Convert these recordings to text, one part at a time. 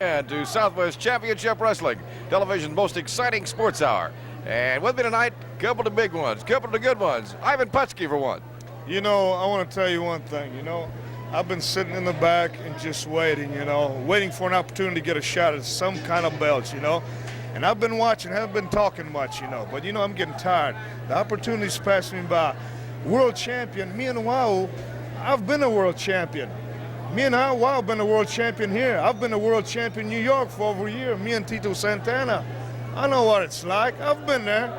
And to Southwest Championship Wrestling, television's most exciting sports hour. And with me tonight, couple of big ones, couple of good ones. Ivan Putski for one. You know, I want to tell you one thing, I've been sitting in the back and just waiting, waiting for an opportunity to get a shot at some kind of belt, And I've been watching, haven't been talking much, but I'm getting tired. The opportunity's passing me by. World champion, me and Wow, I've been a world champion. Me and Wow have been a world champion here. I've been a world champion in New York for over a year, me and Tito Santana. I know what it's like, I've been there.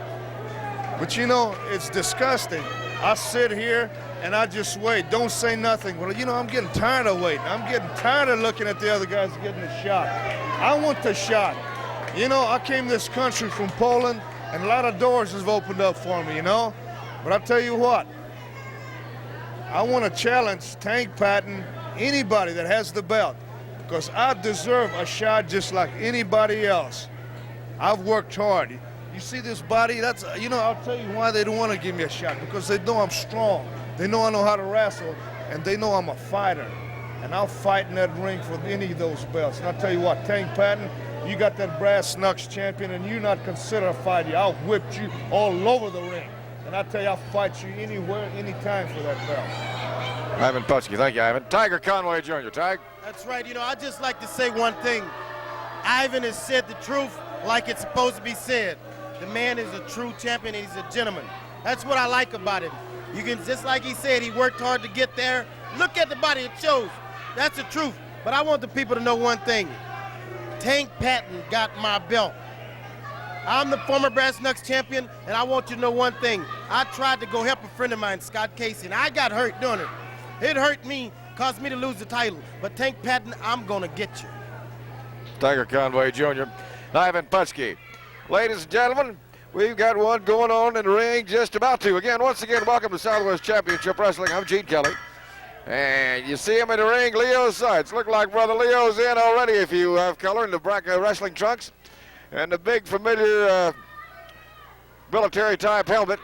But it's disgusting. I sit here and I just wait, don't say nothing. Well, I'm getting tired of waiting. I'm getting tired of looking at the other guys getting the shot. I want the shot. I came to this country from Poland and a lot of doors have opened up for me, But I'll tell you what, I want to challenge Tank Patton, anybody that has the belt, because I deserve a shot just like anybody else. I've worked hard. You see this body, that's, I'll tell you why they don't want to give me a shot, because they know I'm strong. They know I know how to wrestle, and they know I'm a fighter. And I'll fight in that ring for any of those belts. And I'll tell you what, Tank Patton, you got that brass knucks champion, and you're not considered a fighter. I'll whip you all over the ring. And I tell you, I'll fight you anywhere, anytime for that belt. Ivan Putski, thank you, Ivan. Tiger Conway Jr., Tig. That's right. I'd just like to say one thing. Ivan has said the truth like it's supposed to be said. The man is a true champion, and he's a gentleman. That's what I like about him. You can, just like he said, he worked hard to get there. Look at the body, it shows. That's the truth. But I want the people to know one thing. Tank Patton got my belt. I'm the former brass knucks champion, and I want you to know one thing. I tried to go help a friend of mine, Scott Casey, and I got hurt doing it. It hurt me, caused me to lose the title. But Tank Patton, I'm gonna get you. Tiger Conway Jr., Ivan Putski. Ladies and gentlemen, we've got one going on in the ring, just about to. Once again, welcome to Southwest Championship Wrestling. I'm Gene Kelly. And you see him in the ring, Leo Seitz. Look like Brother Leo's in already if you have color in the black wrestling trunks. And the big familiar military type helmet.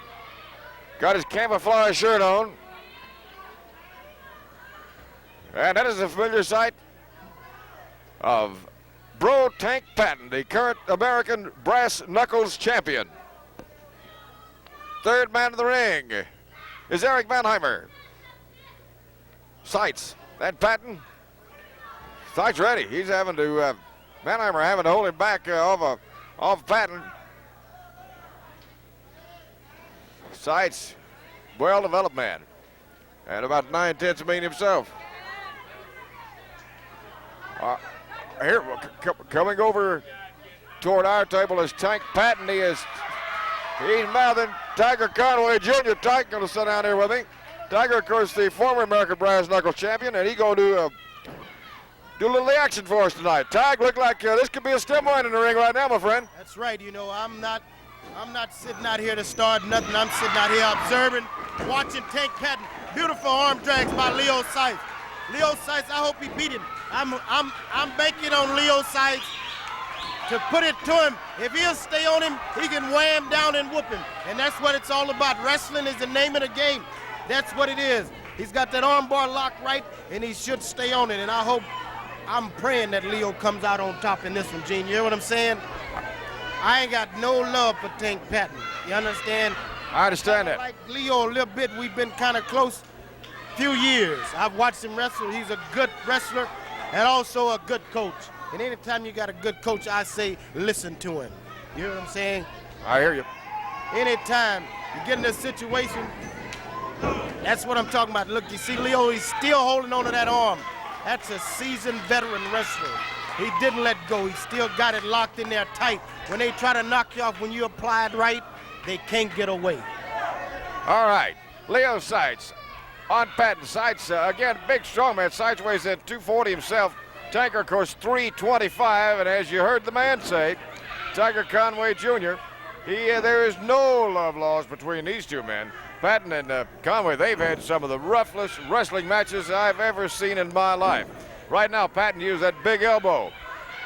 Got his camouflage shirt on. And that is a familiar sight of Bro Tank Patton, the current American Brass Knuckles champion. Third man in the ring is Eric Mannheimer. Seitz, and Patton. Seitz ready. He's having to, Mannheimer having to hold him back off Patton. Seitz, well-developed man, and about 9/10 of mean himself. Here, coming over toward our table is Tank Patton. He's mouthing Tiger Conway Jr. Tank going to sit down here with me. Tiger, of course, the former American Brass Knuckles champion, and he going to do a little action for us tonight. Tiger, look like this could be a stem wine in the ring right now, my friend. That's right. I'm not sitting out here to start nothing. I'm sitting out here observing, watching Tank Patton. Beautiful arm drags by Leo Seitz. Leo Seitz, I hope he beat him. I'm banking on Leo Seitz to put it to him. If he'll stay on him, he can wham down and whoop him. And that's what it's all about. Wrestling is the name of the game. That's what it is. He's got that arm bar locked right, and he should stay on it. And I'm praying that Leo comes out on top in this one, Gene. You know what I'm saying? I ain't got no love for Tank Patton. You understand? I understand that. Like Leo a little bit, we've been kind of close few years. I've watched him wrestle. He's a good wrestler and also a good coach. And anytime you got a good coach, I say listen to him. You know what I'm saying? I hear you. Anytime you get in a situation, that's what I'm talking about. Look, you see Leo, he's still holding on to that arm. That's a seasoned veteran wrestler. He didn't let go. He still got it locked in there tight. When they try to knock you off when you apply it right, they can't get away. All right, Leo Seitz on Patton. Seitz, again, big strong man. Seitz weighs in 240 himself. Tiger, of course, 325. And as you heard the man say, Tiger Conway Jr., there is no love lost between these two men. Patton and Conway, they've had some of the roughest wrestling matches I've ever seen in my life. Right now, Patton used that big elbow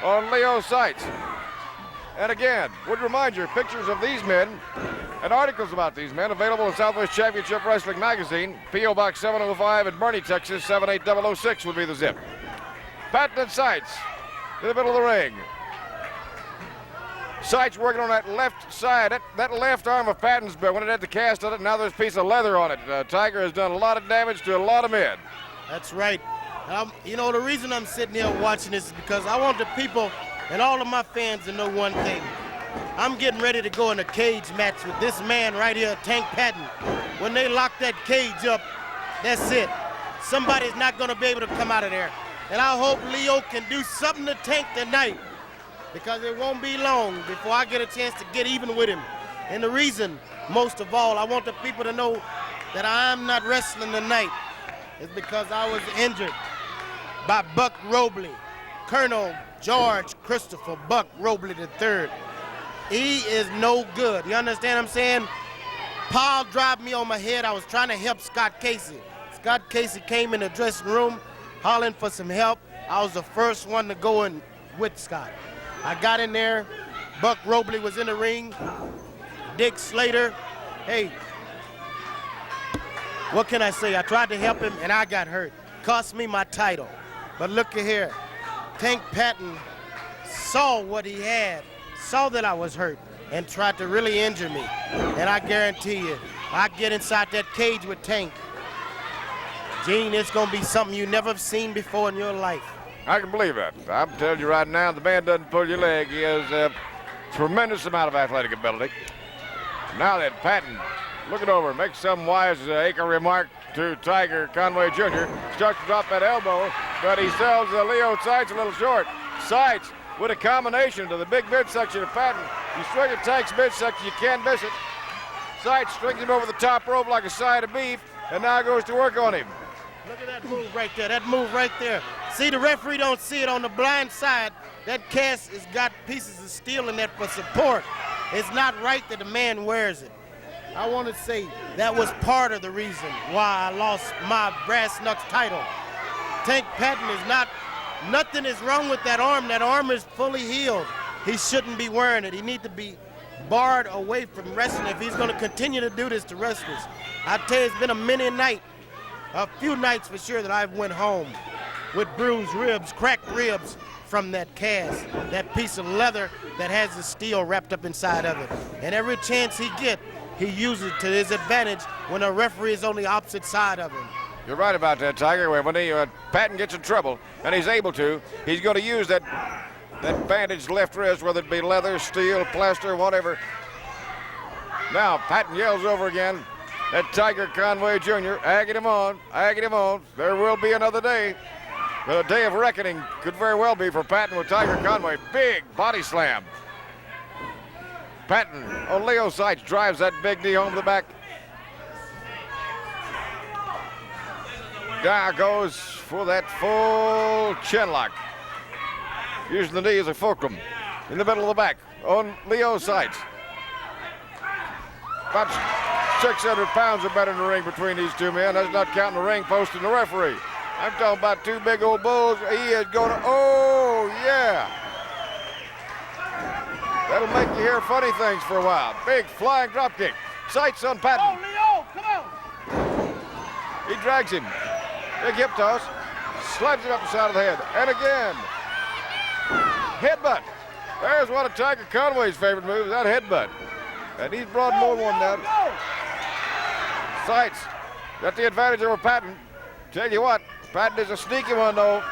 on Leo Seitz. And again, would remind you, pictures of these men and articles about these men available in Southwest Championship Wrestling Magazine. P.O. Box 705 in Bernie, Texas, 78006 would be the zip. Patton and Seitz in the middle of the ring. Seitz working on that left side. That left arm of Patton's, but when it had the cast on it, now there's a piece of leather on it. Tiger has done a lot of damage to a lot of men. That's right. You know, the reason I'm sitting here watching this is because I want the people and all of my fans to know one thing. I'm getting ready to go in a cage match with this man right here, Tank Patton. When they lock that cage up, that's it. Somebody's not going to be able to come out of there. And I hope Leo can do something to Tank tonight, because it won't be long before I get a chance to get even with him. And the reason, most of all, I want the people to know that I'm not wrestling tonight is because I was injured by Buck Robley, Colonel George Christopher Buck Robley III. He is no good. You understand what I'm saying? Paul dropped me on my head. I was trying to help Scott Casey. Scott Casey came in the dressing room hollering for some help. I was the first one to go in with Scott. I got in there. Buck Robley was in the ring. Dick Slater. Hey, what can I say? I tried to help him, and I got hurt. Cost me my title. But look at here. Tank Patton saw what he had, saw that I was hurt, and tried to really injure me. And I guarantee you, I get inside that cage with Tank, Gene, it's going to be something you never have seen before in your life. I can believe that. I'm telling you right now, the man doesn't pull your leg. He has a tremendous amount of athletic ability. Now that Patton, looking over, makes some wise acre remark to Tiger Conway Jr. Starts to drop that elbow, but he sells Leo Seitz a little short. Seitz with a combination to the big midsection of Patton. You swing at Tank's midsection, you can't miss it. Seitz strings him over the top rope like a side of beef, and now goes to work on him. Look at that move right there, that move right there. See, the referee don't see it on the blind side. That cast has got pieces of steel in that for support. It's not right that the man wears it. I want to say that was part of the reason why I lost my brass knucks title. Tank Patton is not, nothing is wrong with that arm. That arm is fully healed. He shouldn't be wearing it. He needs to be barred away from wrestling if he's going to continue to do this to wrestlers. I tell you, it's been a few nights for sure that I've went home with bruised ribs, cracked ribs from that cast, that piece of leather that has the steel wrapped up inside of it. And every chance he gets, he uses it to his advantage when a referee is on the opposite side of him. You're right about that, Tiger. When Patton gets in trouble, and he's able to, he's going to use that bandaged left wrist, whether it be leather, steel, plaster, whatever. Now Patton yells over again at Tiger Conway Jr., egging him on, egging him on. There will be another day. The day of reckoning could very well be for Patton with Tiger Conway. Big body slam. Patton on Leo Seitz drives that big knee home to the back. Guy goes for that full chin lock, using the knee as a fulcrum in the middle of the back on Leo Seitz. About 600 pounds or better in the ring between these two men. That's not counting the ring post and the referee. I'm talking about two big old bulls. He is going to, oh yeah. That'll make you hear funny things for a while. Big flying drop kick. Seitz on Patton. Oh, Leo, come on. He drags him. Big hip toss. Slaps him up the side of the head. And again. Headbutt. There's one of Tiger Conway's favorite moves, that headbutt. And he's brought more than one down. Seitz got the advantage over Patton. Tell you what, Patton is a sneaky one, though.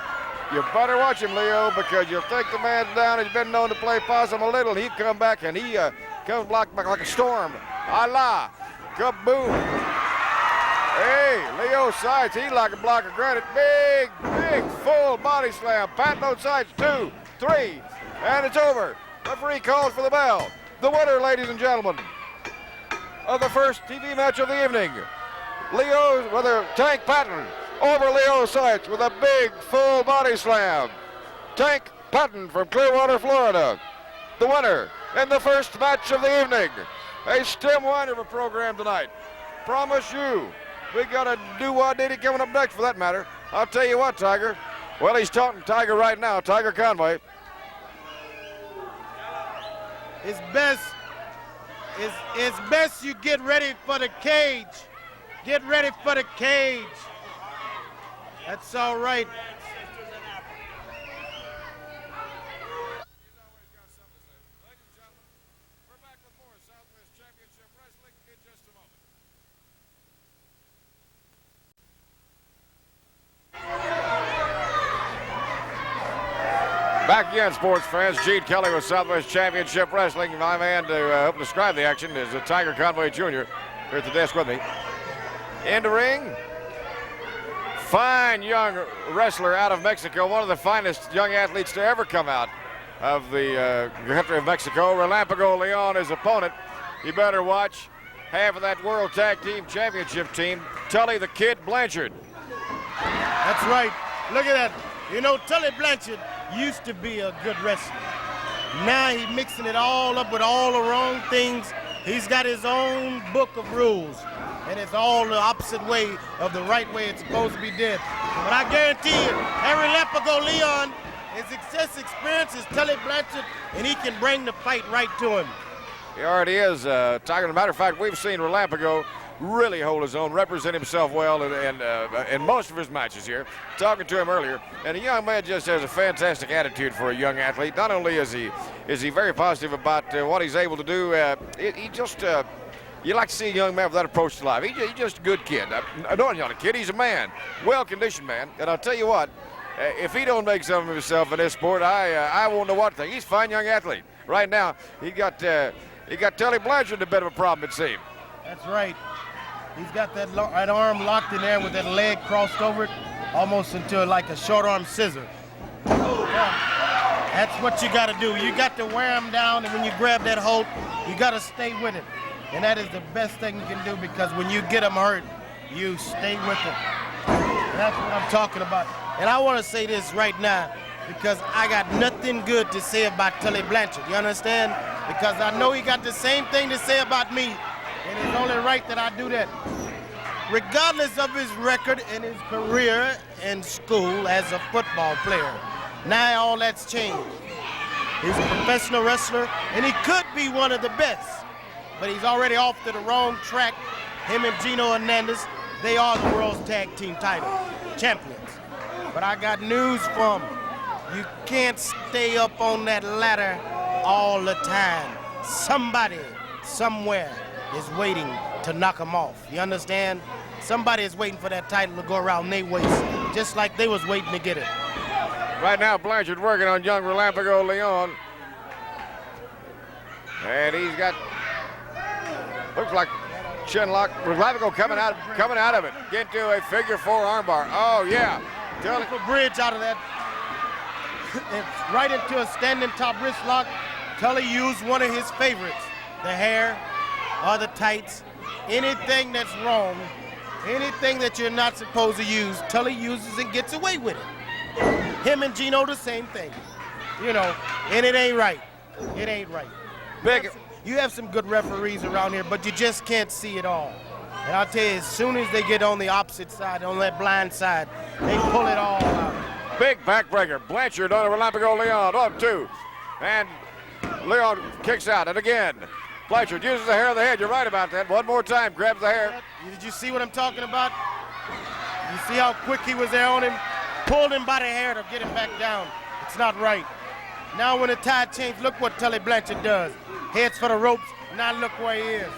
You better watch him, Leo, because you'll think the man's down. He's been known to play possum a little. He'd come back, and he comes back like a storm. Allah, kaboom. Hey, Leo Seitz, he like a block of granite. Big, big, full body slam. Patton on Seitz, 2, 3, and it's over. Referee calls for the bell. The winner, ladies and gentlemen, of the first TV match of the evening, Tank Patton over Leo Seitz with a big full body slam. Tank Patton from Clearwater, Florida, the winner in the first match of the evening. A stem winder of a program tonight. Promise you, we got a do-wah-diddy coming up next for that matter. I'll tell you what, Tiger. Well, he's talking Tiger right now, Tiger Conway. It's best you get ready for the cage. Get ready for the cage. That's all right. Back again, sports fans. Gene Kelly with Southwest Championship Wrestling. My man to help describe the action is Tiger Conway Jr. here at the desk with me. In the ring, fine young wrestler out of Mexico, one of the finest young athletes to ever come out of the country of Mexico. Relampico Leon, his opponent. You better watch. Half of that World Tag Team Championship team, Tully the Kid Blanchard. That's right. Look at that. You know, Tully Blanchard used to be a good wrestler. Now he's mixing it all up with all the wrong things. He's got his own book of rules, and it's all the opposite way of the right way it's supposed to be did. But I guarantee you, Harry Relampico Leon, his success experience is Tully Blanchard, and he can bring the fight right to him. He already is, Tiger. As a matter of fact, we've seen Relampico really hold his own, represent himself well in most of his matches here. Talking to him earlier, and the young man just has a fantastic attitude for a young athlete. Not only is he very positive about what he's able to do, you like to see a young man with that approach to life. He's just a good kid. Not a kid, he's a man, well-conditioned man. And I'll tell you what, if he don't make something of himself in this sport, I won't know what to think. He's a fine young athlete. Right now, he got Tully Blanchard a bit of a problem, it seems. That's right. He's got that arm locked in there with that leg crossed over it, almost into like a short arm scissor. That's what you got to do. You got to wear him down, and when you grab that hold, you got to stay with it. And that is the best thing you can do, because when you get him hurt, you stay with him. And that's what I'm talking about. And I want to say this right now, because I got nothing good to say about Tully Blanchard. You understand? Because I know he got the same thing to say about me. And it's only right that I do that. Regardless of his record and his career in school as a football player, now all that's changed. He's a professional wrestler, and he could be one of the best, but he's already off to the wrong track. Him and Gino Fernandez, they are the world's tag team title champions. But I got news for him. You can't stay up on that ladder all the time. Somebody, somewhere, is waiting to knock him off. You understand? Somebody is waiting for that title to go around their waist, just like they was waiting to get it. Right now, Blanchard working on young Relampico Leon. And he's got, looks like chin lock. Relampico coming out of it. Get to a figure 4 armbar. Oh, yeah. Beautiful bridge out of that. It's right into a standing top wrist lock. Tully used one of his favorites, the hair or the tights. Anything that's wrong, anything that you're not supposed to use, Tully uses and gets away with it. Him and Gino, the same thing. You know, and it ain't right. It ain't right. You have some good referees around here, but you just can't see it all. And I'll tell you, as soon as they get on the opposite side, on that blind side, they pull it all out. Big backbreaker. Blanchard on Relampico Leon. 1-2. And Leon kicks out. And again, Blanchard uses the hair of the head. You're right about that. One more time. Grabs the hair. Did you see what I'm talking about? You see how quick he was there on him? Pulled him by the hair to get him back down. It's not right. Now when the tide changed, look what Tully Blanchard does. Heads for the ropes. Now look where he is.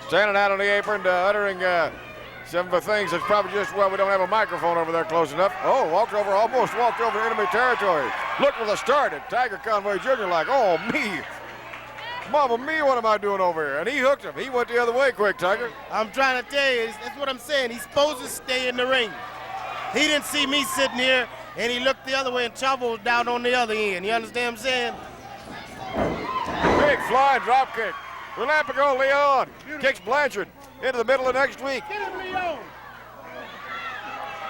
Standing out on the apron, uttering some of the things that's probably just, well, we don't have a microphone over there close enough. Oh, almost walked over enemy territory. Look for the start at Tiger Conway Jr. like, oh, me. Mama me, what am I doing over here? And he hooked him. He went the other way quick, Tiger. I'm trying to tell you, that's what I'm saying. He's supposed to stay in the ring. He didn't see me sitting here, and he looked the other way, and Chavo was down on the other end. You understand what I'm saying? Big flying drop kick. Relampico Leon kicks Blanchard into the middle of next week. Get him, Leon.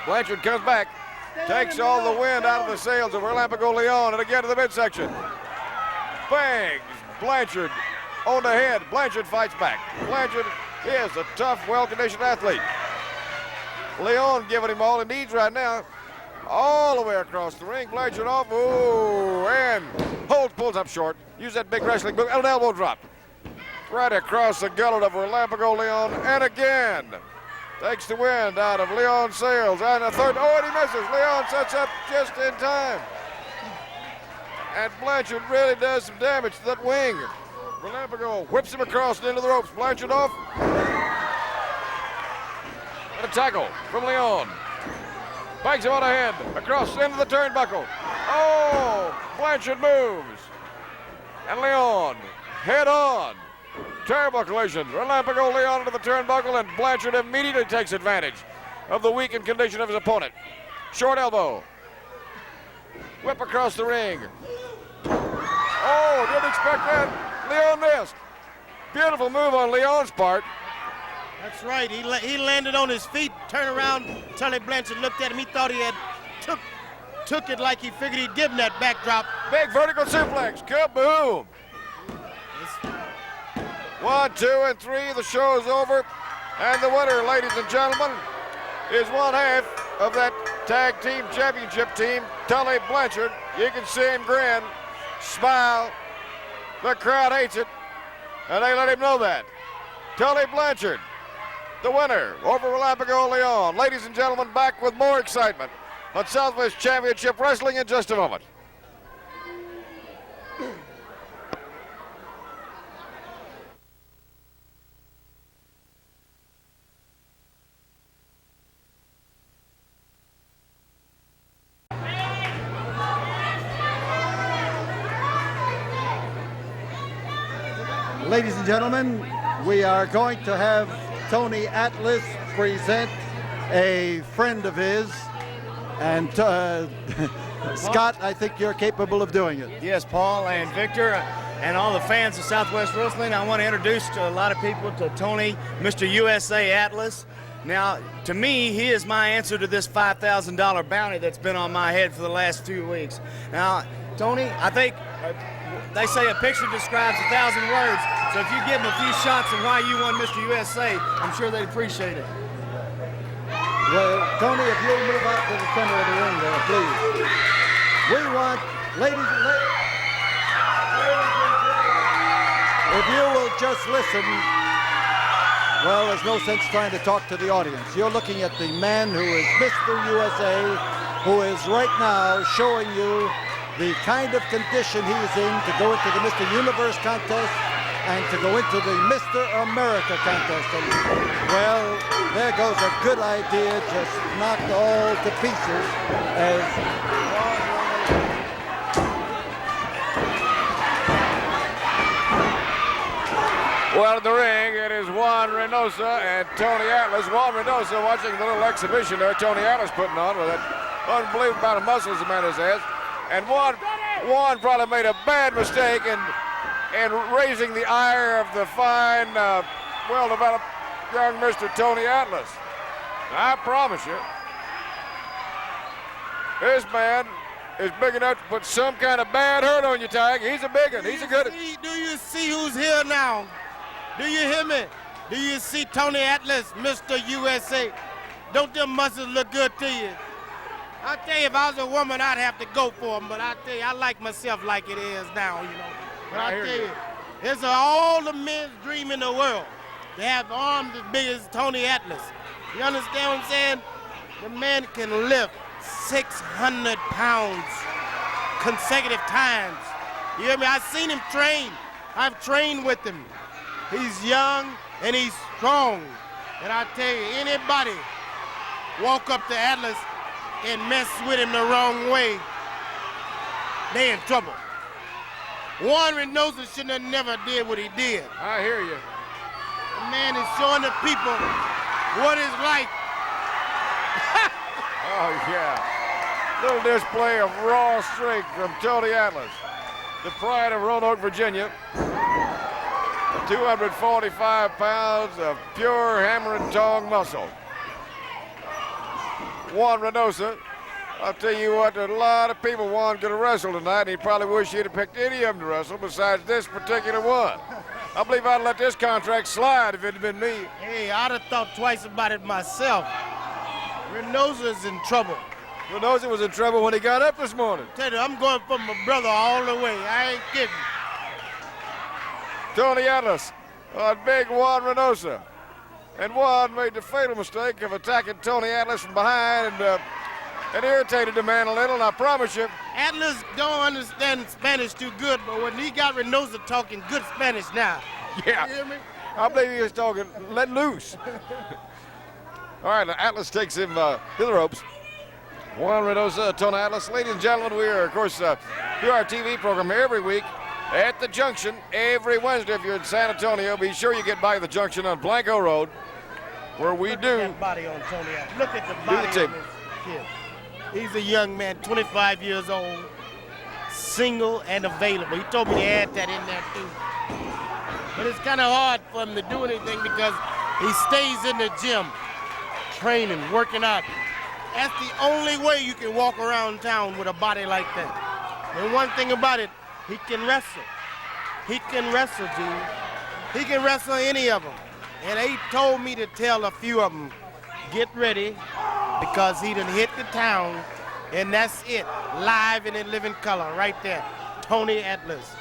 Blanchard comes back, takes all the wind out of the sails of Relampico Leon, and again to the midsection. Bangs Blanchard on the head. Blanchard fights back. Blanchard is a tough, well-conditioned athlete. Leon giving him all he needs right now. All the way across the ring. Blanchard off. Ooh, and pulls up short. Use that big wrestling move. An elbow drop. Right across the gullet of Relampico Leon. And again. Takes the wind out of Leon's sails. And a third. Oh, and he misses. Leon sets up just in time. And Blanchard really does some damage to that wing. Relampico whips him across and into the ropes. Blanchard off. And a tackle from Leon. Banks him on the head. Across into the turnbuckle. Oh, Blanchard moves. And Leon, head on. Terrible collision. Relampico, Leon into the turnbuckle, and Blanchard immediately takes advantage of the weakened condition of his opponent. Short elbow. Whip across the ring. Oh, didn't expect that. Leon missed. Beautiful move on Leon's part. That's right. He landed on his feet, turned around. Tully Blanchard looked at him. He thought he had took it like he figured he'd give him that backdrop. Big vertical suplex. Kaboom. 1, 2, and 3. The show is over. And the winner, ladies and gentlemen, is one half of that tag team championship team, Tully Blanchard. You can see him grin, smile. The crowd hates it, and they let him know that. Tully Blanchard, the winner over Relampico Leon. Ladies and gentlemen, back with more excitement on Southwest Championship Wrestling in just a moment. Ladies and gentlemen, we are going to have Tony Atlas present a friend of his. And Scott, I think you're capable of doing it. Yes, Paul and Victor and all the fans of Southwest Wrestling, I want to introduce to a lot of people to Tony, Mr. USA Atlas. Now, to me, he is my answer to this $5,000 bounty that's been on my head for the last 2 weeks. Now, Tony, I think they say a picture describes 1,000 words, so if you give them a few shots of why you won Mr. USA, I'm sure they'd appreciate it. Well, Tony, if you'll move out to the center of the ring there, please. We want, ladies and gentlemen, if you will just listen, well, there's no sense trying to talk to the audience. You're looking at the man who is Mr. USA, who is right now showing you the kind of condition he's in to go into the Mr. Universe contest and to go into the Mr. America contest. And, well, there goes a good idea just knocked all to pieces as Well, in the ring, it is Juan Reynosa and Tony Atlas. Juan Reynosa watching the little exhibition there Tony Atlas putting on with that unbelievable amount of muscles the man has. And Juan probably made a bad mistake in raising the ire of the fine, well-developed young Mr. Tony Atlas. I promise you, this man is big enough to put some kind of bad hurt on you, Tag. He's a big one. He's a good one. Do you see who's here now? Do you hear me? Do you see Tony Atlas, Mr. USA? Don't them muscles look good to you? I tell you, if I was a woman, I'd have to go for him. But I tell you, I like myself like it is now, you know. But I tell you, it's all the men's dream in the world to have arms as big as Tony Atlas. You understand what I'm saying? The man can lift 600 pounds consecutive times. You hear me? I've seen him train. I've trained with him. He's young and he's strong. And I tell you, anybody walk up to Atlas and mess with him the wrong way, they in trouble. Juan Reynosa shouldn't have never did what he did. I hear you. The man is showing the people what it's like. Oh, yeah. Little display of raw strength from Tony Atlas, the pride of Roanoke, Virginia. 245 pounds of pure hammer and tong muscle. Juan Reynosa, I'll tell you what, a lot of people want to wrestle tonight, and he probably wish he'd have picked any of them to wrestle besides this particular one. I believe I'd let this contract slide if it had been me. Hey, I'd have thought twice about it myself. Reynosa's in trouble. Reynosa was in trouble when he got up this morning. Tell you, I'm going for my brother all the way. I ain't kidding. Tony Atlas on big Juan Reynosa. And Juan made the fatal mistake of attacking Tony Atlas from behind and irritated the man a little, and I promise you. Atlas don't understand Spanish too good, but when he got Reynosa talking good Spanish now. Yeah. You hear me? I believe he was talking let loose. All right, Atlas takes him to the ropes. Juan Reynosa, Tony Atlas. Ladies and gentlemen, we are, of course, do our TV program here every week at the Junction every Wednesday. If you're in San Antonio, be sure you get by the Junction on Blanco Road, where we Look do. at that body on Tony Atlas. Look at the body the on this kid. He's a young man, 25 years old, single and available. He told me to add that in there too. But it's kind of hard for him to do anything because he stays in the gym, training, working out. That's the only way you can walk around town with a body like that. And one thing about it, he can wrestle. He can wrestle, dude. He can wrestle any of them. And he told me to tell a few of them, get ready, because he done hit the town, and that's it. Live and in living color, right there. Tony Atlas.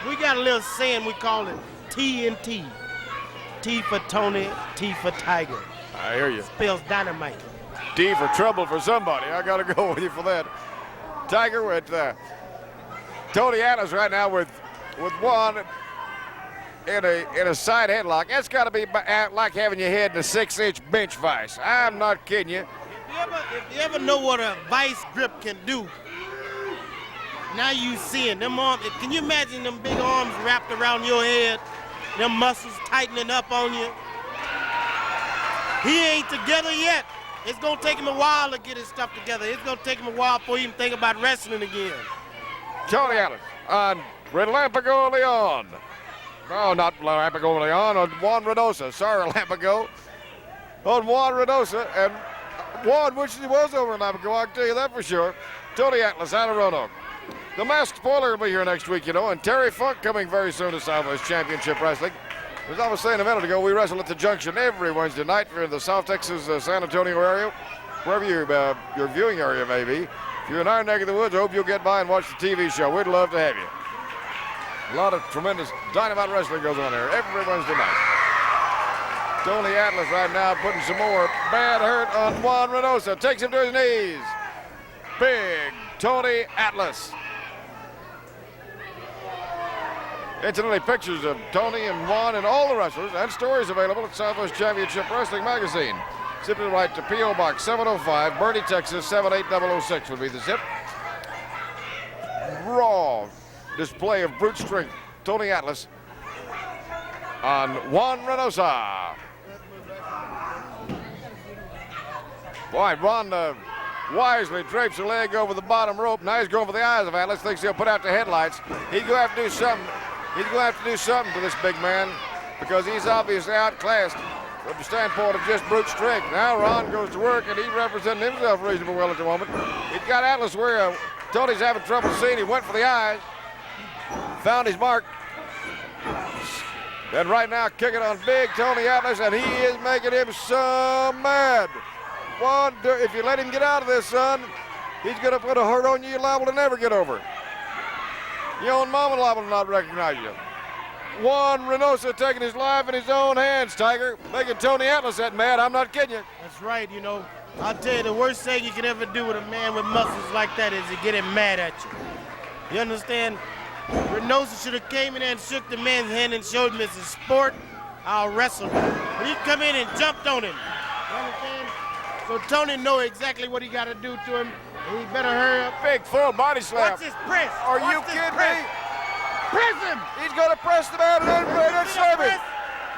We got a little saying, we call it T&T. T for Tony, T for Tiger. I hear you. Spells dynamite. D for trouble for somebody. I got to go with you for that. Tiger with Tony Atlas right now with Juan in a side headlock. That's got to be like having your head in a 6-inch bench vice. I'm not kidding you. If you ever know what a vice grip can do, now you seeing them arms. Can you imagine them big arms wrapped around your head, them muscles tightening up on you? He ain't together yet. It's gonna take him a while to get his stuff together. It's gonna take him a while before he even think about wrestling again. Tony Atlas on Relampico Leon. No, not Relampico Leon, on Juan Reynosa. Sorry, Relampico. On Juan Reynosa, and Juan wishes he was over in Relampico, I can tell you that for sure. Tony Atlas out of Roanoke. The Masked Spoiler will be here next week, you know, and Terry Funk coming very soon to Southwest Championship Wrestling. As I was saying a minute ago, we wrestle at the Junction every Wednesday night. If you're in the South Texas, San Antonio area, wherever your viewing area may be. If you're in our neck of the woods, I hope you'll get by and watch the TV show. We'd love to have you. A lot of tremendous dynamite wrestling goes on there every Wednesday night. Tony Atlas right now putting some more bad hurt on Juan Reynosa. Takes him to his knees. Big Tony Atlas. Incidentally, pictures of Tony and Juan and all the wrestlers and stories available at Southwest Championship Wrestling Magazine. Simply write to P.O. Box 705, Bernie, Texas 78006 would be the zip. Raw display of brute strength. Tony Atlas on Juan Reynosa. Boy, Ron wisely drapes a leg over the bottom rope. Now he's going for the eyes of Atlas. Thinks he'll put out the headlights. He's going to have to do something. He's going to have to do something to this big man because he's obviously outclassed from the standpoint of just brute strength. Now Ron goes to work, and he's representing himself reasonably well at the moment. He's got Atlas where Tony's having trouble seeing. He went for the eyes, found his mark, and right now kicking on big Tony Atlas, and he is making him so mad. Juan, if you let him get out of this, son, he's going to put a hurt on you you're liable to never get over. Your own mama liable to not recognize you. Juan Reynosa taking his life in his own hands, Tiger. Making Tony Atlas that mad. I'm not kidding you. That's right, you know. I'll tell you, the worst thing you can ever do with a man with muscles like that is to get him mad at you. You understand? Reynosa should have came in there and shook the man's hand and showed him it's a sport. I'll wrestle him. But he come in and jumped on him. You understand? So Tony know exactly what he got to do to him. He better hurry up. Big full body slam. Watch this press. Are you kidding me? Press him. He's going to press the man and then serve him.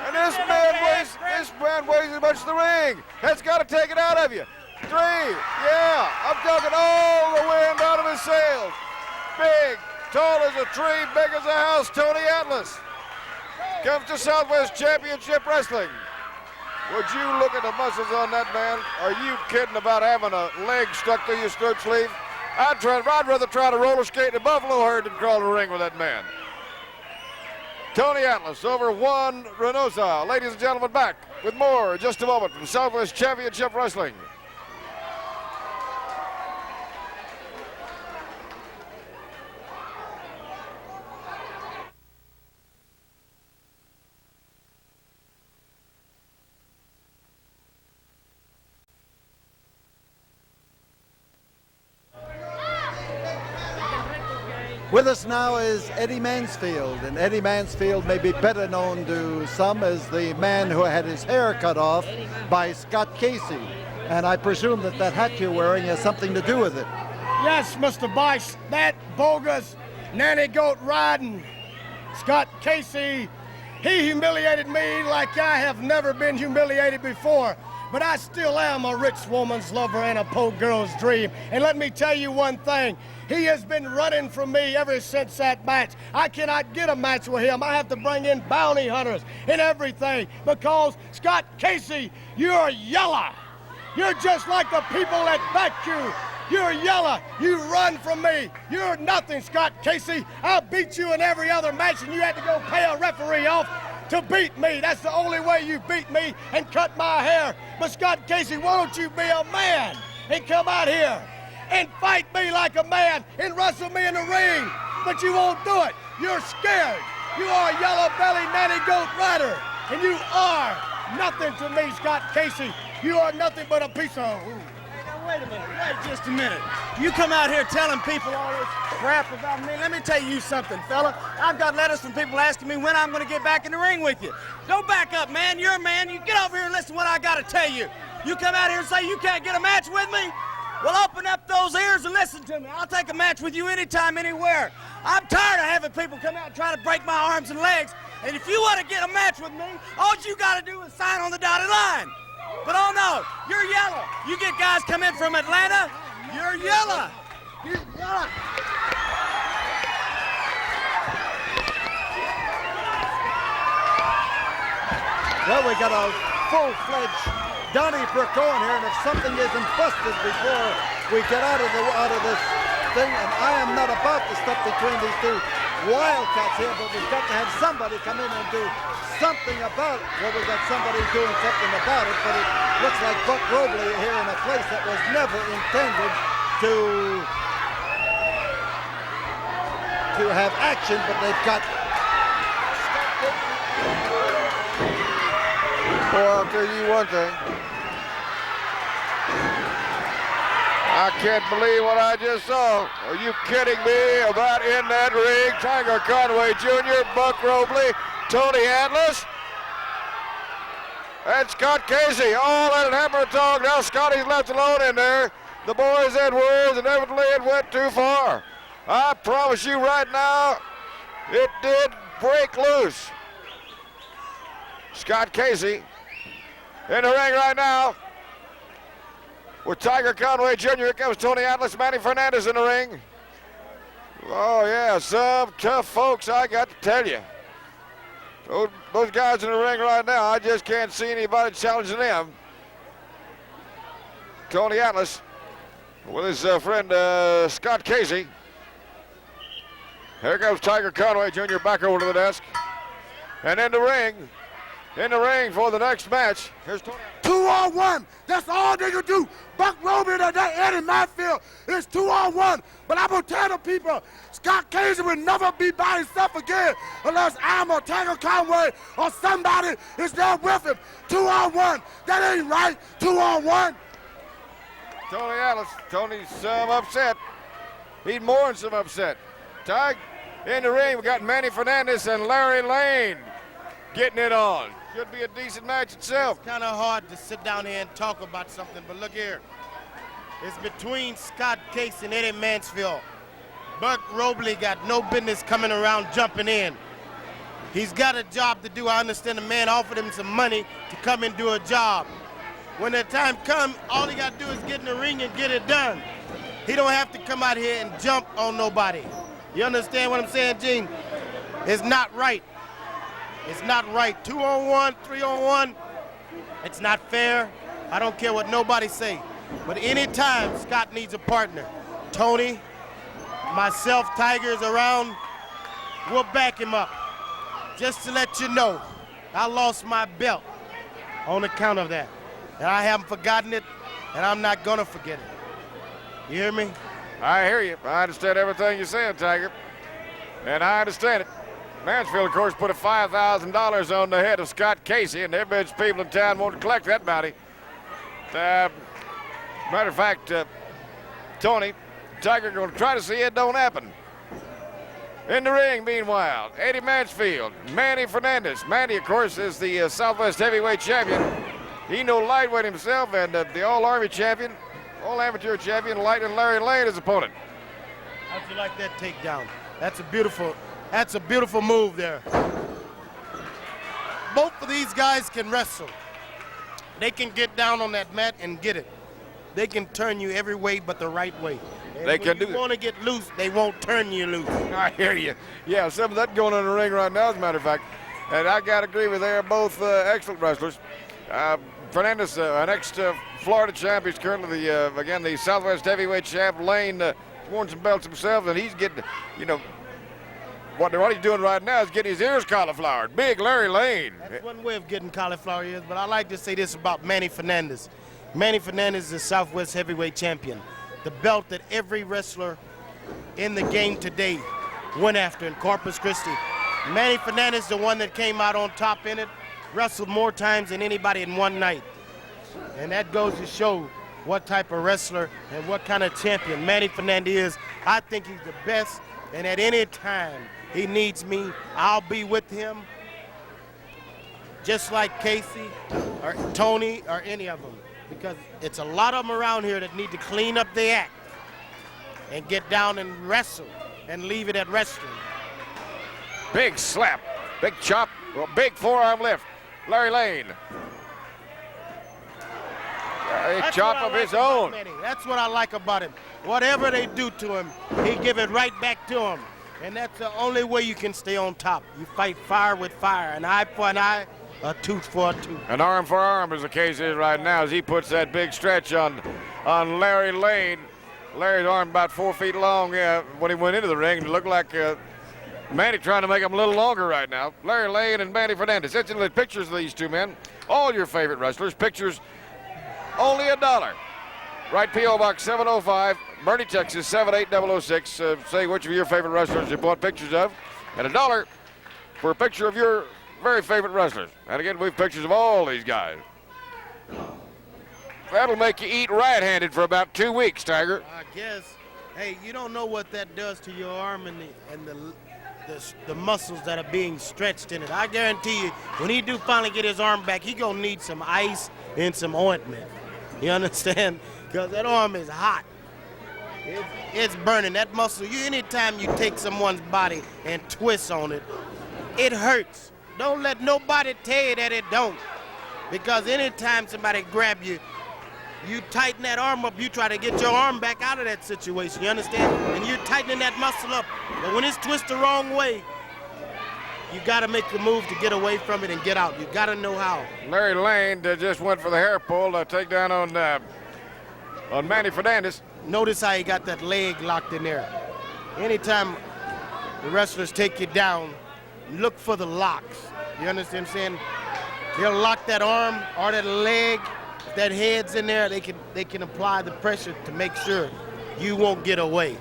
And this man weighs as much as the ring. That's got to take it out of you. 3. Yeah, I'm talking all the wind out of his sails. Big, tall as a tree, big as a house, Tony Atlas comes to Southwest Championship Wrestling. Would you look at the muscles on that man? Are you kidding about having a leg stuck through your skirt sleeve? I'd rather try to roller skate in a buffalo herd than crawl in the ring with that man. Tony Atlas over Juan Reynosa. Ladies and gentlemen, back with more in just a moment from Southwest Championship Wrestling. With us now is Eddie Mansfield, and Eddie Mansfield may be better known to some as the man who had his hair cut off by Scott Casey. And I presume that that hat you're wearing has something to do with it. Yes, Mr. Bice, that bogus nanny goat riding Scott Casey, he humiliated me like I have never been humiliated before. But I still am a rich woman's lover and a poor girl's dream. And let me tell you one thing. He has been running from me ever since that match. I cannot get a match with him. I have to bring in bounty hunters and everything because, Scott Casey, you're yellow. You're just like the people that backed you. You're yellow. You run from me. You're nothing, Scott Casey. I'll beat you in every other match, and you had to go pay a referee off to beat me. That's the only way you beat me and cut my hair. But Scott Casey, why don't you be a man and come out here and fight me like a man and wrestle me in the ring? But you won't do it. You're scared. You are a yellow-bellied nanny goat rider, and you are nothing to me, Scott Casey. You are nothing but a piece of... Wait a minute, wait just a minute. You come out here telling people all this crap about me. Let me tell you something, fella. I've got letters from people asking me when I'm going to get back in the ring with you. Go back up, man. You're a man. You get over here and listen to what I got to tell you. You come out here and say you can't get a match with me? Well, open up those ears and listen to me. I'll take a match with you anytime, anywhere. I'm tired of having people come out and try to break my arms and legs. And if you want to get a match with me, all you got to do is sign on the dotted line. But oh no, you're yellow. You get guys come in from Atlanta, you're yellow. You're yellow. Well, we got a full-fledged Donnybrook going here, and if something isn't busted before we get out of this thing, and I am not about to step between these two wildcats here, but we've got to have somebody come in and do something about it. Well, we got somebody doing something about it, but it looks like Buck Robley here in a place that was never intended to have action, but they've got... Well, I'll tell you one thing. I can't believe what I just saw. Are you kidding me about in that ring? Tiger Conway Jr., Buck Robley, Tony Atlas, and Scott Casey all that hammer talk. Now Scotty's left alone in there. The boys had words and evidently it went too far. I promise you right now, it did break loose. Scott Casey in the ring right now with Tiger Conway Jr. Here comes Tony Atlas, Manny Fernandez in the ring. Oh yeah, some tough folks, I got to tell you. Those guys in the ring right now, I just can't see anybody challenging them. Tony Atlas with his friend Scott Casey. Here comes Tiger Conway Jr. back over to the desk. And in the ring for the next match, here's Tony. 2-on-1. That's all they can do. Buck Robley and that Eddie Matfield is 2-on-1. But I'm going to tell the people, Scott Casey will never be by himself again unless I'm a Tiger Conway or somebody is there with him. 2-on-1. That ain't right. 2-on-1. Tony Atlas. Tony's some upset. He's more than some upset. Tig, in the ring, we got Manny Fernandez and Larry Lane getting it on. Should be a decent match itself. It's kind of hard to sit down here and talk about something, but look here. It's between Scott Casey and Eddie Mansfield. Buck Robley got no business coming around jumping in. He's got a job to do. I understand the man offered him some money to come and do a job. When the time comes, all he got to do is get in the ring and get it done. He don't have to come out here and jump on nobody. You understand what I'm saying, Gene? It's not right. It's not right. 2-on-1, 3-on-1, it's not fair. I don't care what nobody say. But anytime Scott needs a partner, Tony, myself, Tiger's around, we'll back him up. Just to let you know, I lost my belt on account of that. And I haven't forgotten it, and I'm not gonna forget it. You hear me? I hear you. I understand everything you're saying, Tiger. And I understand it. Mansfield, of course, put a $5,000 on the head of Scott Casey, and there's people in town won't collect that bounty. Matter of fact, Tony, Tiger going to try to see it don't happen. In the ring, meanwhile, Eddie Mansfield, Manny Fernandez. Manny, of course, is the Southwest Heavyweight Champion. He no lightweight himself, and the All-Army champion, All-Amateur champion, light and Larry Lane, his opponent. How'd you like that takedown? That's a beautiful move there. Both of these guys can wrestle. They can get down on that mat and get it. They can turn you every way but the right way. And They can do If you that. want to get loose, they won't turn you loose. I hear you. Yeah, some of that going on in the ring right now, as a matter of fact. And I got to agree with they're both excellent wrestlers. Fernandez, an ex-Florida champ, he's currently again the Southwest heavyweight champ. Lane won some belts himself, and he's getting, what he's doing right now is getting his ears cauliflowered. Big Larry Lane. That's one way of getting cauliflower ears, but I like to say this about Manny Fernandez. Manny Fernandez is the Southwest heavyweight champion. The belt that every wrestler in the game today went after in Corpus Christi. Manny Fernandez, the one that came out on top in it, wrestled more times than anybody in one night. And that goes to show what type of wrestler and what kind of champion Manny Fernandez is. I think he's the best, and at any time he needs me, I'll be with him, just like Casey or Tony or any of them, because it's a lot of them around here that need to clean up their act and get down and wrestle and leave it at wrestling. Big slap, big chop, big forearm lift. Larry Lane. A That's chop what I of like his about own. Manny. That's what I like about him. Whatever they do to him, he give it right back to him. And that's the only way you can stay on top. You fight fire with fire, an eye for an eye, a tooth for a tooth. An arm for arm, as the case is right now, as he puts that big stretch on Larry Lane. Larry's arm about 4 feet long. Yeah, when he went into the ring, it looked like Manny trying to make him a little longer right now. Larry Lane and Manny Fernandez. Instantly pictures of these two men. All your favorite wrestlers. Pictures only $1. Write P.O. Box 705, Bernie, Texas 78006. Say which of your favorite wrestlers you bought pictures of. And $1 for a picture of your very favorite wrestlers. And again, we have pictures of all these guys. That'll make you eat right-handed for about 2 weeks, Tiger. I guess. Hey, you don't know what that does to your arm and the muscles that are being stretched in it. I guarantee you, when he do finally get his arm back, he gonna need some ice and some ointment. You understand? Because that arm is hot. It's burning. That muscle, anytime you take someone's body and twist on it, it hurts. Don't let nobody tell you that it don't. Because anytime somebody grab you, you tighten that arm up, you try to get your arm back out of that situation, you understand? And you're tightening that muscle up. But when it's twisted the wrong way, you gotta make the move to get away from it and get out. You gotta know how. Larry Lane just went for the hair pull to take down on Manny Fernandez. Notice how he got that leg locked in there. Anytime the wrestlers take you down, look for the locks. You understand what I'm saying? They'll lock that arm or that leg. If that head's in there, they can apply the pressure to make sure you won't get away.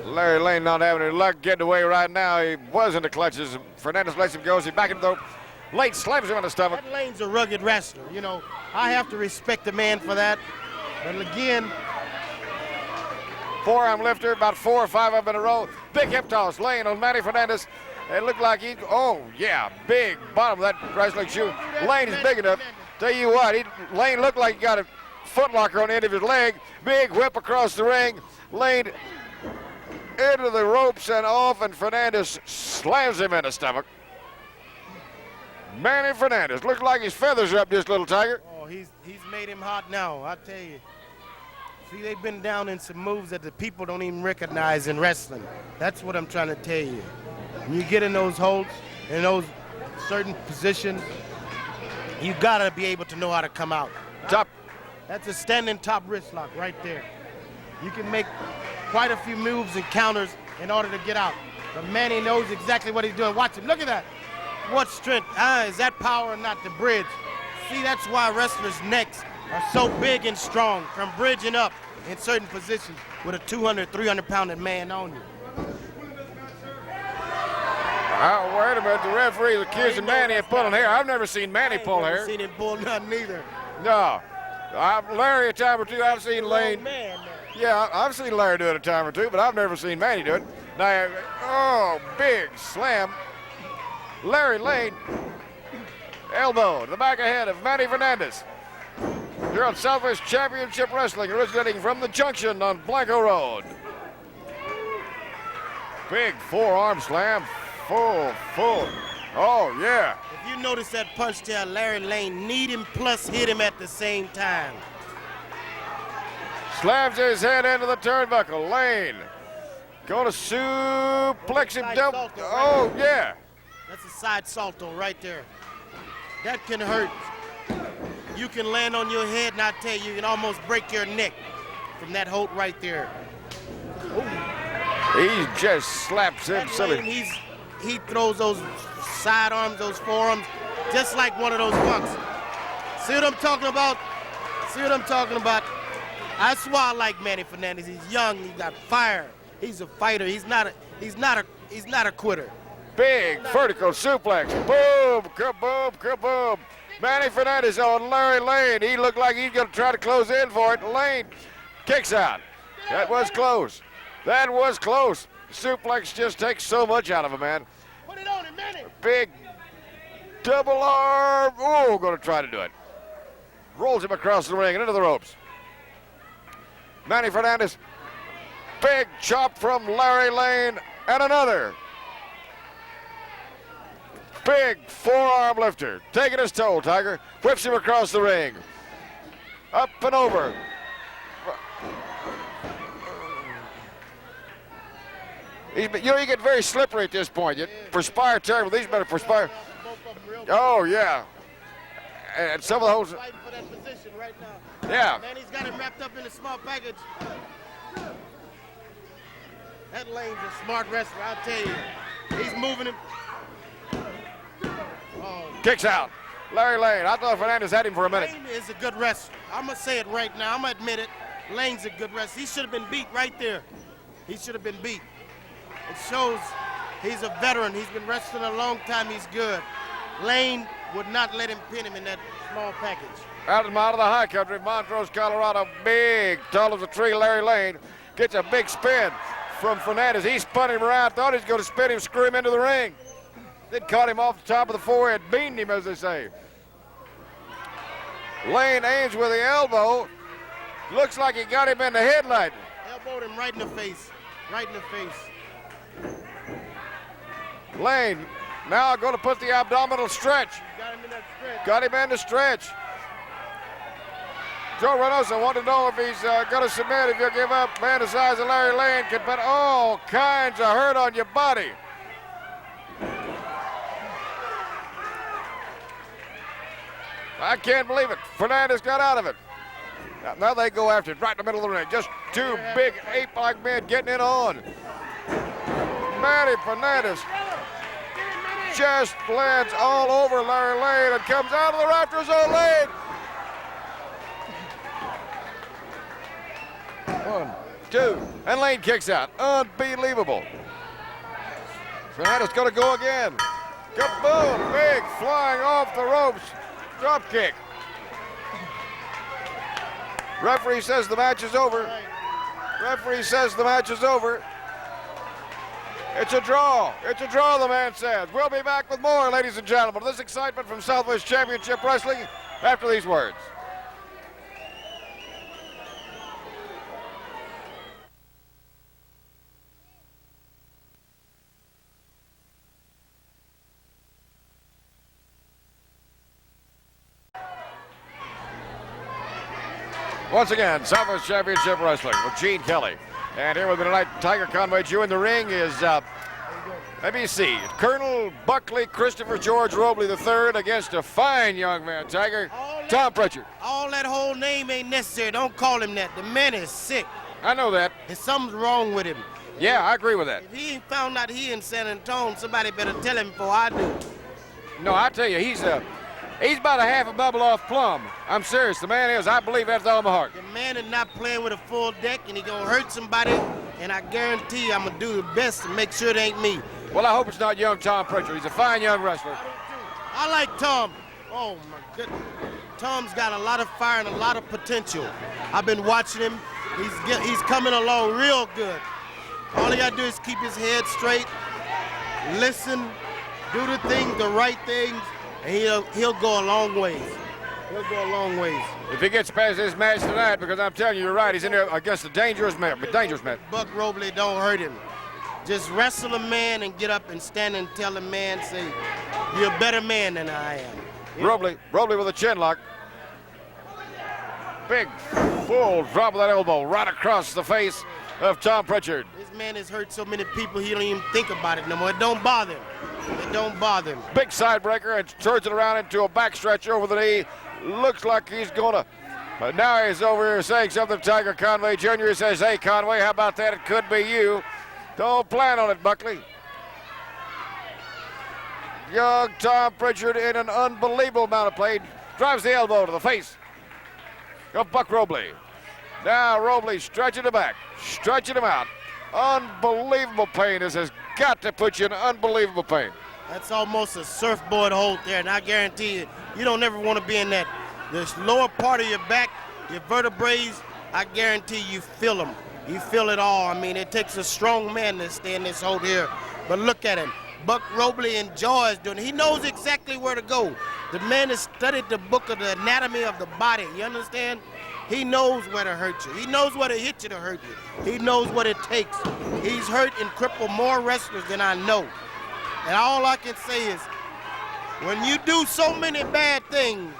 Larry Lane not having any luck getting away right now. He was in the clutches. Fernandez lets him go. He back him though. Lane slams him on the stomach. That Lane's a rugged wrestler. You know, I have to respect the man for that. But again, Forearm lifter, about 4 or 5 of them in a row. Big hip toss, Lane on Manny Fernandez. It looked like big bottom of that wrestling shoe. Lane is big enough. Tell you what, Lane looked like he got a foot locker on the end of his leg. Big whip across the ring. Lane into the ropes and off, and Fernandez slams him in the stomach. Manny Fernandez looks like his feathers are up, this little Tiger. oh, he's made him hot now, I tell you. See, they've been down in some moves that the people don't even recognize in wrestling. That's what I'm trying to tell you. When you get in those holds, in those certain positions, you gotta be able to know how to come out. Top. That's a standing top wrist lock right there. You can make quite a few moves and counters in order to get out. But Manny knows exactly what he's doing. Watch him, look at that. What strength, is that power or not? The bridge. See, that's why wrestlers' necks are so big and strong from bridging up in certain positions with a 200, 300-pound man on you. Oh, wait a minute. The referee is accusing Manny of pulling hair. I've never seen Manny pull hair. I've seen him pull nothing either. No. Larry a time or two. I've seen Lane. Man, Yeah, I've seen Larry do it a time or two, but I've never seen Manny do it. Now, big slam. Larry Lane. Elbow to the back of the head of Manny Fernandez. here on Southwest Championship Wrestling, originating from the Junction on Blanco Road. Big forearm slam, full. Oh, yeah. If you notice that punch there, Larry Lane kneed him plus hit him at the same time. Slams his head into the turnbuckle. Lane going to suplex him. Oh, yeah. That's a side salto right there. That can hurt. You can land on your head, and I tell you, you can almost break your neck from that hold right there. He just slaps him silly. He throws those side arms, those forearms, just like one of those punks. See what I'm talking about? That's why I like Manny Fernandez. He's young. He got fire. He's a fighter. He's not a quitter. Big vertical suplex. Boom, kaboom, kaboom. Manny Fernandez on Larry Lane. He looked like he's going to try to close in for it. Lane kicks out. That was close. Suplex just takes so much out of him, man. Put it on him, Manny. Big double arm. Oh, going to try to do it. Rolls him across the ring and into the ropes. Manny Fernandez. Big chop from Larry Lane and another. Big forearm lifter. Taking his toll, Tiger. Whips him across the ring. Up and over. You get very slippery at this point. You perspire terrible. These men perspire. Oh, yeah. And some of the holes. Fighting for that position right now. Yeah. Manny's got him wrapped up in a small package. That Lane's a smart wrestler, I'll tell you. He's moving him. Oh. Kicks out. Larry Lane. I thought Fernandez had him for a minute. Lane is a good wrestler. I'm going to say it right now. I'm going to admit it. Lane's a good wrestler. He should have been beat right there. He should have been beat. It shows he's a veteran. He's been wrestling a long time. He's good. Lane would not let him pin him in that small package. Out of the high country, Montrose, Colorado. Big, tall as a tree, Larry Lane gets a big spin from Fernandez. He spun him around, thought he was going to spin him, screw him into the ring. Then caught him off the top of the forehead, beamed him, as they say. Lane aims with the elbow. Looks like he got him in the headlight. Elbowed him right in the face. Right in the face. Lane now going to put the abdominal stretch. Got him in that stretch. Got him in the stretch. Joe Reynosa wanted to know if he's going to submit, if he'll give up. Man the size of Larry Lane can put all kinds of hurt on your body. I can't believe it. Fernandez got out of it. Now they go after it right in the middle of the ring. Just two big ape-like men getting it on. Manny Fernandez just lands all over Larry Lane and comes out of the rafters on Lane. 1, 2, and Lane kicks out. Unbelievable. Fernandez going to go again. Kaboom! Big flying off the ropes. Drop kick. Referee says the match is over. Referee says the match is over. It's a draw. It's a draw, the man says. We'll be back with more, ladies and gentlemen. This excitement from Southwest Championship Wrestling after these words. Once again, Southwest Championship Wrestling with Gene Kelly. And here with me tonight, Tiger Conway Jr. in the ring is, let me see, Colonel Buckley Christopher George Robley III against a fine young man, Tiger, Tom Pritchard. All that whole name ain't necessary. Don't call him that. The man is sick. I know that. And something's wrong with him. Yeah, I agree with that. If he ain't found out he in San Antonio, somebody better tell him before I do. No, I tell you, he's about a half a bubble off plum. I'm serious. The man is. I believe that's all my heart. The man is not playing with a full deck, and he gonna hurt somebody. And I guarantee you, I'm gonna do the best to make sure it ain't me. Well, I hope it's not young Tom Pritchard. He's a fine young wrestler. I like Tom. Oh my goodness. Tom's got a lot of fire and a lot of potential. I've been watching him. He's coming along real good. All he gotta do is keep his head straight, listen, do the right things, and he'll go a long ways. He'll go a long ways. If he gets past this match tonight, because I'm telling you, you're right, he's in there against a dangerous man. Buck Robley, don't hurt him. Just wrestle a man and get up and stand and tell a man, say, you're a better man than I am. Robley with a chin lock. Big, full drop of that elbow right across the face of Tom Pritchard. This man has hurt so many people, he don't even think about it no more. It don't bother him. It don't bother him. Big side breaker and turns it around into a backstretch over the knee. Looks like he's gonna. But now he's over here saying something to Tiger Conway Jr. He says, hey, Conway, how about that? It could be you. Don't plan on it, Buckley. Young Tom Pritchard in an unbelievable amount of play. Drives the elbow to the face of Buck Robley. Now Robley stretching him back, stretching him out. Unbelievable pain. This has got to put you in unbelievable pain. That's almost a surfboard hold there, and I guarantee you don't ever want to be in that. This lower part of your back, your vertebrae, I guarantee you feel them. You feel it all. I mean, it takes a strong man to stay in this hold here. But look at him. Buck Robley enjoys doing it. He knows exactly where to go. The man has studied the book of the anatomy of the body. You understand? He knows where to hurt you. He knows where to hit you to hurt you. He knows what it takes. He's hurt and crippled more wrestlers than I know. And all I can say is, when you do so many bad things,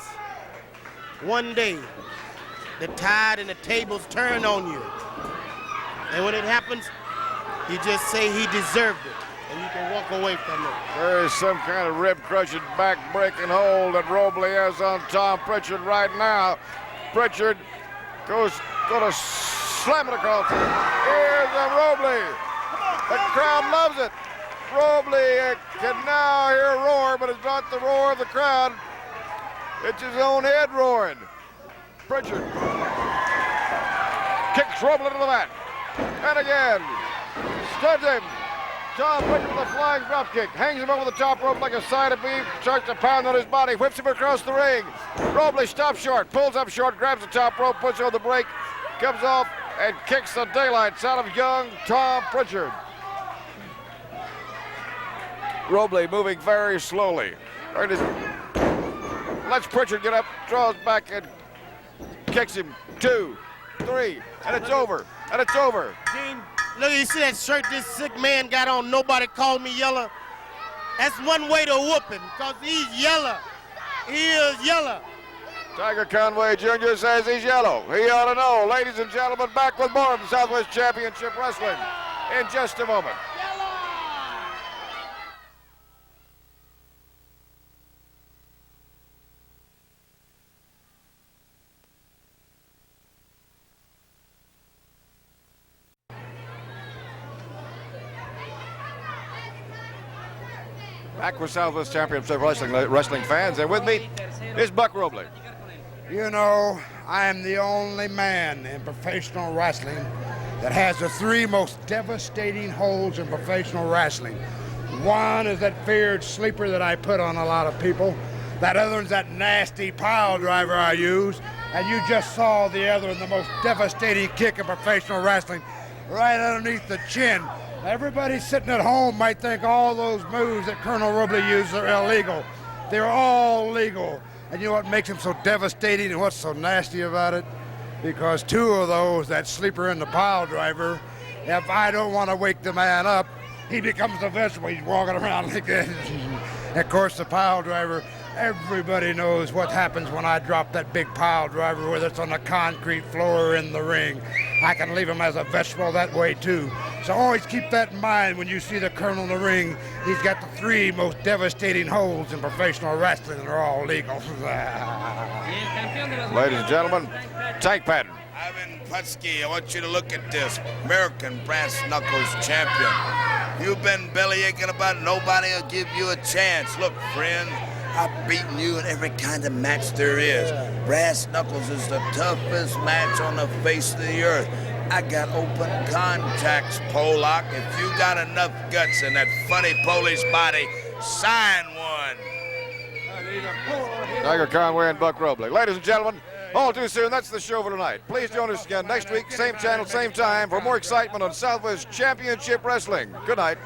one day, the tide and the tables turn on you. And when it happens, you just say he deserved it, and you can walk away from it. There is some kind of rib-crushing, back-breaking hold that Robley has on Tom Pritchard right now. Pritchard gonna slam it across. Here's a Robley. The crowd loves it. Robley can now hear a roar, but it's not the roar of the crowd. It's his own head roaring. Pritchard kicks Robley to the mat. And again, studs him. Tom Pritchard with a flying drop kick. Hangs him over the top rope like a side of beef. Starts to pound on his body. Whips him across the ring. Robley stops short. Pulls up short. Grabs the top rope. Puts on the brake. Comes off and kicks the daylights out of young Tom Pritchard. Robley moving very slowly. Lets Pritchard get up. Draws back and kicks him. 2, 3. And it's over. And it's over. Gene, look, you see that shirt this sick man got on? Nobody called me yellow. That's one way to whoop him, because he's yellow. He is yellow. Tiger Conway Jr. says he's yellow. He ought to know. Ladies and gentlemen, back with more of the Southwest Championship Wrestling in just a moment. Back with Southwest Championship Wrestling fans, and with me is Buck Robley. You know, I am the only man in professional wrestling that has the 3 most devastating holds in professional wrestling. One is that feared sleeper that I put on a lot of people. That other one's that nasty pile driver I use. And you just saw the other one, the most devastating kick in professional wrestling, right underneath the chin. Everybody sitting at home might think all those moves that Colonel Robley used are illegal. They're all legal. And you know what makes them so devastating and what's so nasty about it? Because 2 of those, that sleeper and the pile driver, if I don't want to wake the man up, he becomes a vegetable. He's walking around like that. And of course, the pile driver, everybody knows what happens when I drop that big pile driver, whether it's on the concrete floor or in the ring. I can leave him as a vegetable that way too. So always keep that in mind when you see the Colonel in the ring. He's got the 3 most devastating holds in professional wrestling, and they're all legal. Ladies and gentlemen, Tank Patton. Ivan Putski, I want you to look at this. American Brass Knuckles champion. You've been bellyaching about it. Nobody will give you a chance. Look, friend, I've beaten you in every kind of match there is. Brass Knuckles is the toughest match on the face of the earth. I got open contacts, Pollock. If you got enough guts in that funny Polish body, sign one. Tiger Conway and Buck Robley. Ladies and gentlemen, all too soon, that's the show for tonight. Please join us again next week, same channel, same time, for more excitement on Southwest Championship Wrestling. Good night.